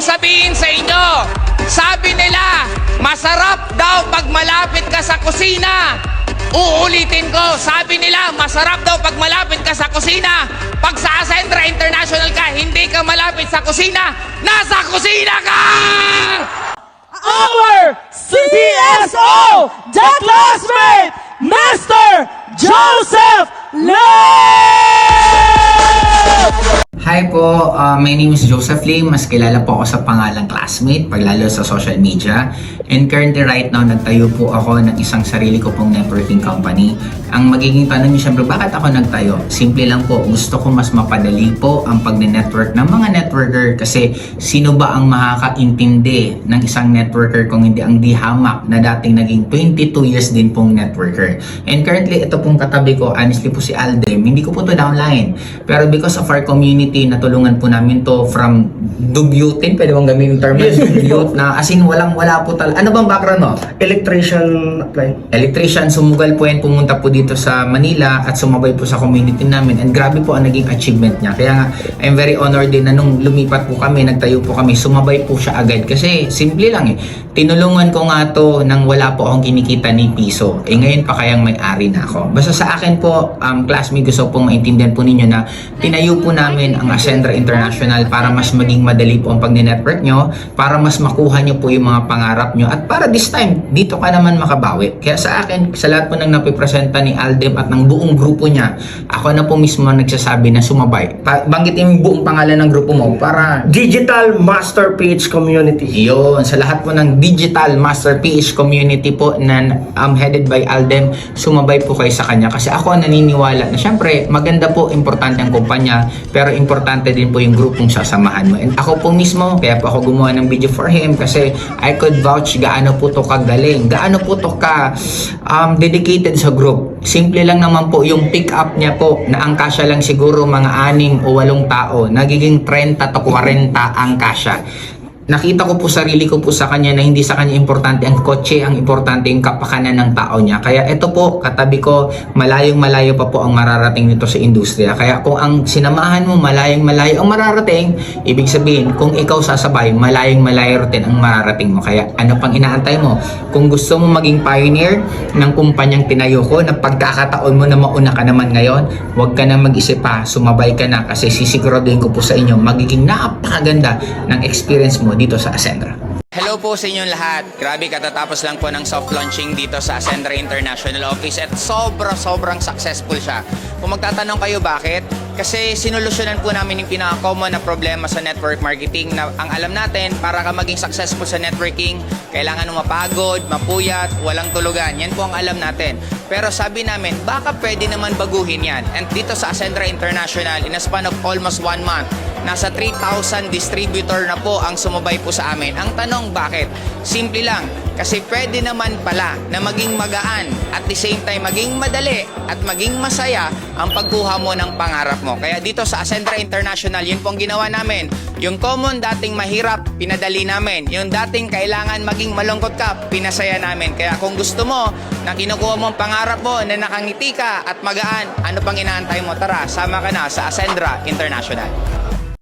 sabihin sa inyo. Sabi nila, masarap daw pag malapit ka sa kusina. Uulitin ko, sabi nila, masarap daw pag malapit ka sa kusina. Pag sa Ascendra International ka, hindi ka malapit sa kusina, nasa kusina ka! Our CSO, the classmate, Master Joseph Lim! Hi po, my name is Joseph Lim. Mas kilala po ako sa pangalang classmate, paglalo sa social media. And currently right now, nagtayo po ako ng isang sarili ko pong networking company. Ang magiging tanong niyo syempre, bakit ako nagtayo? Simple lang po, gusto ko mas mapadali po ang pag-network ng mga networker kasi sino ba ang makakaintindi ng isang networker kung hindi ang dihamak na dating naging 22 years din pong networker. And currently, ito pong katabi ko, honestly po si Aldem, hindi ko po to downline. Pero because of our community, natulungan po namin to from dubutin, pwede bang gamitin yung term na as in wala po talaga. Ano bang background mo? Electrician apply. Electrician, sumugal po yan, pumunta po dito sa Manila at sumabay po sa community namin and grabe po ang naging achievement niya. Kaya nga, I'm very honored din na nung lumipat po kami, nagtayo po kami, sumabay po siya agad kasi simple lang tinulungan ko nga to nang wala po akong kinikita ni piso. Ngayon pa kayang may-ari na ako. Basta sa akin po, classmate, gusto pong maintindihan po ninyo na tinayo po namin ang Ascendra International para mas maging madali po ang pag-network nyo, para mas makuha nyo po yung mga pangarap nyo, at para this time, dito ka naman makabawi. Kaya sa akin, sa lahat po ng napipresenta ni Aldem at ng buong grupo niya, ako na po mismo nagsasabi na sumabay. Banggitin yung buong pangalan ng grupo mo para Digital Master PH Community. yun, sa lahat po ng Digital Master PH Community po na headed by Aldem, sumabay po kayo sa kanya kasi ako naniniwala na syempre maganda po, importante ang kumpanya, pero importante din po yung grupong sasamahan mo. And ako po mismo, kaya po ako gumawa ng video for him kasi I could vouch gaano po to kagaling, gaano po to ka dedicated sa group. Simple lang naman po yung pick up niya po na ang kasya lang siguro mga 6 o 8 tao, nagiging 30 to 40 ang kasya. Nakita ko po sarili ko po sa kanya na hindi sa kanya importante ang kotse, ang importante yung kapakanan ng tao niya. Kaya ito po, katabi ko, malayong malayo pa po ang mararating nito sa industriya. Kaya kung ang sinamahan mo malayong malayo ang mararating, ibig sabihin kung ikaw sasabay, malayong malayo rin ang mararating mo. Kaya ano pang inaantay mo? Kung gusto mo maging pioneer ng kumpanyang tinayo ko, na pagkakataon mo na mauna ka naman ngayon, huwag ka na mag-isip pa, sumabay ka na kasi sisiguraduhin ko po sa inyo, magiging napakaganda ng experience mo dito sa Ascendra. Hello po sa inyong lahat. Grabe, katatapos lang po ng soft launching dito sa Ascendra International Office at sobrang successful siya. Kung magtatanong kayo bakit, kasi sinulusyonan po namin yung pinaka-common na problema sa network marketing na ang alam natin, para ka maging successful sa networking, kailangan mo mapagod, mapuyat, walang tulugan. Yan po ang alam natin. Pero sabi namin, baka pwede naman baguhin yan. And dito sa Ascendra International, in a span of almost 1 month, nasa 3,000 distributor na po ang sumabay po sa amin. Ang tanong, bakit? Simple lang, kasi pwede naman pala na maging magaan at the same time maging madali at maging masaya ang pagkuha mo ng pangarap mo. Kaya dito sa Ascendra International, yun pong ginawa namin. Yung common dating mahirap, pinadali namin. Yung dating kailangan maging malungkot ka, pinasaya namin. Kaya kung gusto mo na kinukuha mo ang pangarap mo na nakangiti ka at magaan, ano pang inaantay mo? Tara, sama ka na sa Ascendra International.